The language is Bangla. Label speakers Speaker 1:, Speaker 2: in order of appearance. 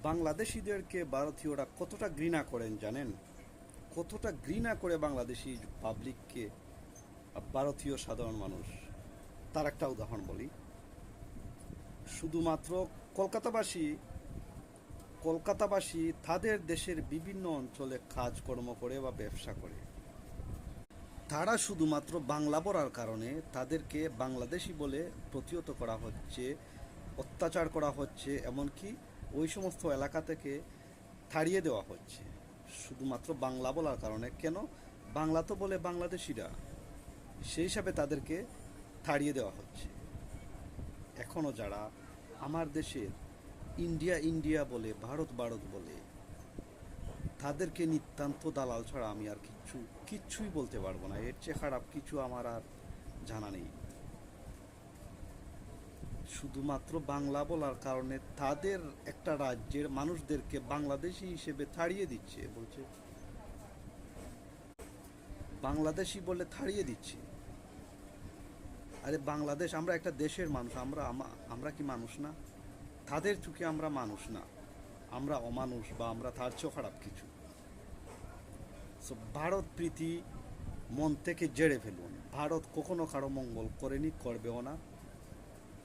Speaker 1: বাংলাদেশিদেরকে ভারতীয়রা কতটা ঘৃণা করেন জানেন? কতটা ঘৃণা করে বাংলাদেশি পাবলিককে ভারতীয় সাধারণ মানুষ। তার একটা উদাহরণ বলি। শুধুমাত্র কলকাতাবাসী কলকাতাবাসী তাদের দেশের বিভিন্ন অঞ্চলে কাজকর্ম করে বা ব্যবসা করে, তারা শুধুমাত্র বাংলা পড়ার কারণে তাদেরকে বাংলাদেশি বলে প্রতিহত করা হচ্ছে, অত্যাচার করা হচ্ছে, এমনকি ওই সমস্ত এলাকা থেকে তাড়িয়ে দেওয়া হচ্ছে শুধুমাত্র বাংলা বলার কারণে। কেন? বাংলা তো বলে বাংলাদেশিরা, সেই হিসাবে তাদেরকে তাড়িয়ে দেওয়া হচ্ছে। এখনও যারা আমার দেশের ইন্ডিয়া ইন্ডিয়া বলে, ভারত ভারত বলে, তাদেরকে নিতান্ত দালাল ছাড়া আমি আর কিচ্ছুই বলতে পারবো না। এর চেয়ে খারাপ কিছু আমার আর জানা নেই। শুধুমাত্র বাংলা বলার কারণে তাদের একটা রাজ্যের মানুষদেরকে বাংলাদেশি হিসেবে তাড়িয়ে দিচ্ছে, বলছে বাংলাদেশি বলে তাড়িয়ে দিচ্ছে। আরে বাংলাদেশ, আমরা একটা দেশের মানুষ, আমরা কি মানুষ না? তাদের চোখে আমরা মানুষ না, আমরা অমানুষ, বা আমরা তার চেয়েও খারাপ কিছু। সো ভারত প্রীতি মন থেকে জেড়ে ফেলুন। ভারত কখনো কারো মঙ্গল করেনি, করবেও না।